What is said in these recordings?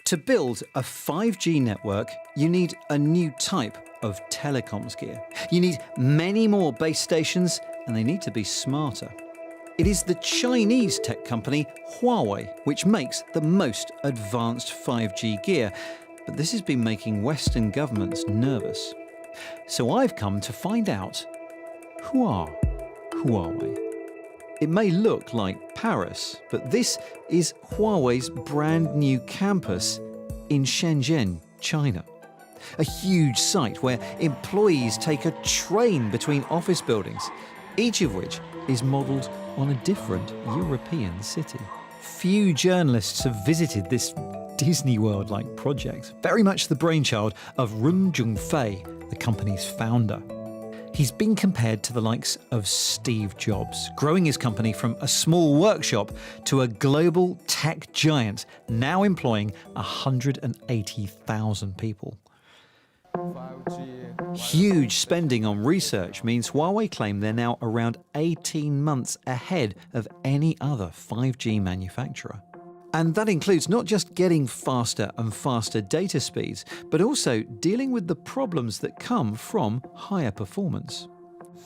To build a 5G network, you need a new type of telecoms gear. You need many more base stations, and they need to be smarter. It is the Chinese tech company Huawei which makes the most advanced 5G gear, but this has been making Western governments nervous. So I've come to find out, who are Huawei? It may look like Paris, but this is Huawei's brand new campus in Shenzhen, China. A huge site where employees take a train between office buildings, each of which is modelled on a different European city. Few journalists have visited this Disney World-like project, very much the brainchild of Ren Zhongfei, the company's founder. He's been compared to the likes of Steve Jobs, growing his company from a small workshop to a global tech giant, now employing 180,000 people. 5G. Huge spending on research means Huawei claim they're now around 18 months ahead of any other 5G manufacturer. And that includes not just getting faster and faster data speeds, but also dealing with the problems that come from higher performance.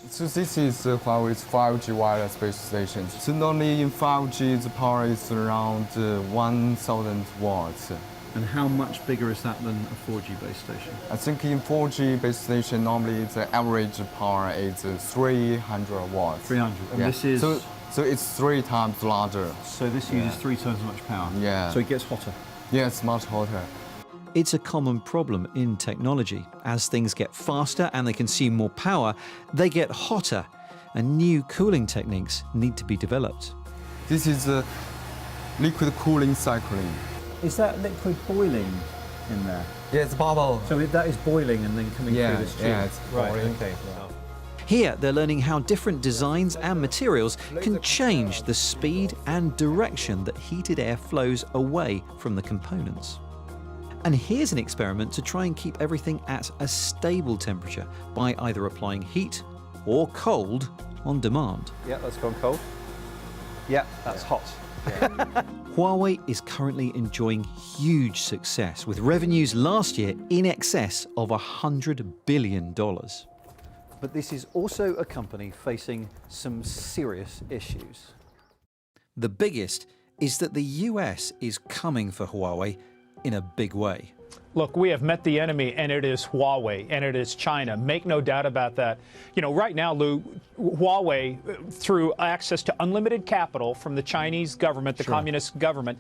So this is Huawei's 5G wireless base station. So normally in 5G, the power is around 1,000 watts. And how much bigger is that than a 4G base station? I think in 4G base station, normally the average power is 300 watts. 300. And yeah. this is... So it's 3 times larger. So this uses 3 times as much power? Yeah. So it gets hotter? Yeah, it's much hotter. It's a common problem in technology. As things get faster and they consume more power, they get hotter, and new cooling techniques need to be developed. This is liquid cooling cycling. Is that liquid boiling in there? Yeah, it's bubble. So that is boiling and then coming through this tube? Yeah, it's boiling. Okay. Here, they're learning how different designs and materials can change the speed and direction that heated air flows away from the components. And here's an experiment to try and keep everything at a stable temperature by either applying heat or cold on demand. Yeah, that's gone cold. Yeah, that's hot. Yeah. Huawei is currently enjoying huge success, with revenues last year in excess of $100 billion. But this is also a company facing some serious issues. The biggest is that the US is coming for Huawei in a big way. Look, we have met the enemy, and it is Huawei, and it is China. Make no doubt about that. You know, right now, Lou, Huawei, through access to unlimited capital from the Chinese government, the communist government,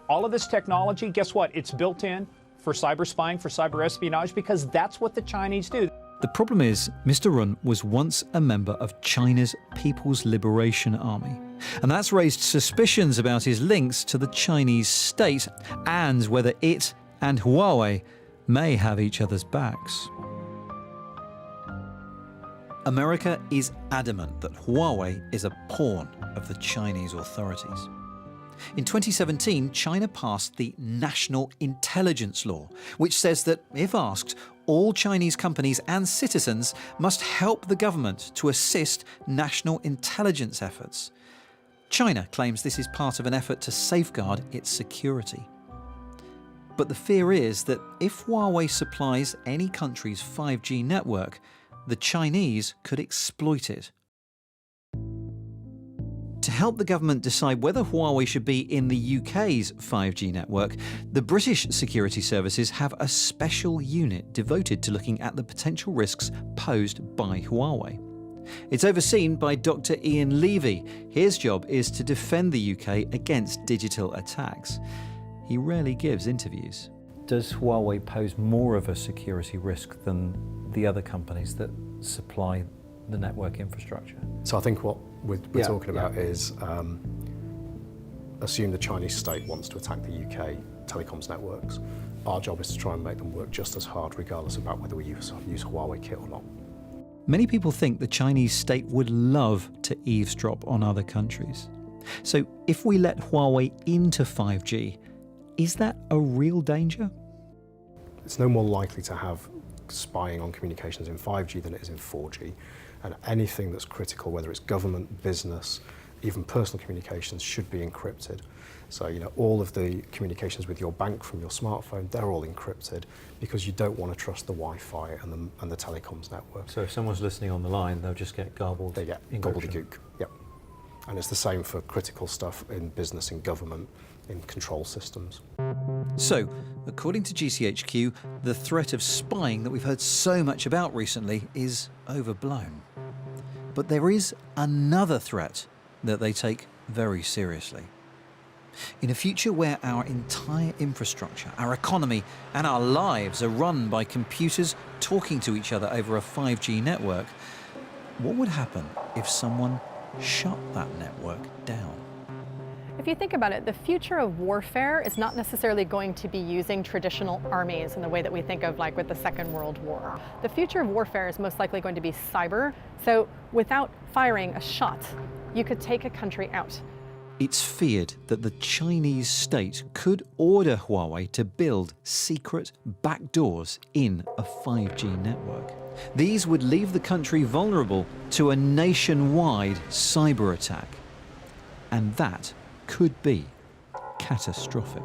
all of this technology, guess what? It's built in for cyber spying, for cyber espionage, because that's what the Chinese do. The problem is, Mr. Ren was once a member of China's People's Liberation Army. And that's raised suspicions about his links to the Chinese state and whether it and Huawei may have each other's backs. America is adamant that Huawei is a pawn of the Chinese authorities. In 2017, China passed the National Intelligence Law, which says that, if asked, all Chinese companies and citizens must help the government to assist national intelligence efforts. China claims this is part of an effort to safeguard its security. But the fear is that if Huawei supplies any country's 5G network, the Chinese could exploit it. To help the government decide whether Huawei should be in the UK's 5G network, the British security services have a special unit devoted to looking at the potential risks posed by Huawei. It's overseen by Dr. Ian Levy. His job is to defend the UK against digital attacks. He rarely gives interviews. Does Huawei pose more of a security risk than the other companies that supply the network infrastructure? So I think what we're talking about is assume the Chinese state wants to attack the UK telecoms networks. Our job is to try and make them work just as hard, regardless about whether we use Huawei kit or not. Many people think the Chinese state would love to eavesdrop on other countries. So if we let Huawei into 5G, is that a real danger? It's no more likely to have spying on communications in 5G than it is in 4G. And anything that's critical, whether it's government, business, even personal communications should be encrypted. So, you know, all of the communications with your bank from your smartphone, they're all encrypted because you don't want to trust the Wi-Fi and the telecoms network. So if someone's listening on the line, they'll just get garbled. They get encryption. gobbledygook. Yep. And it's the same for critical stuff in business and government, in control systems. So, according to GCHQ, the threat of spying that we've heard so much about recently is overblown. But there is another threat that they take very seriously. In a future where our entire infrastructure, our economy and our lives are run by computers talking to each other over a 5G network, what would happen if someone shut that network down? If you think about it, the future of warfare is not necessarily going to be using traditional armies in the way that we think of, like with the Second World War. The future of warfare is most likely going to be cyber. So without firing a shot, you could take a country out. It's feared that the Chinese state could order Huawei to build secret backdoors in a 5G network. These would leave the country vulnerable to a nationwide cyber attack. And that could be catastrophic.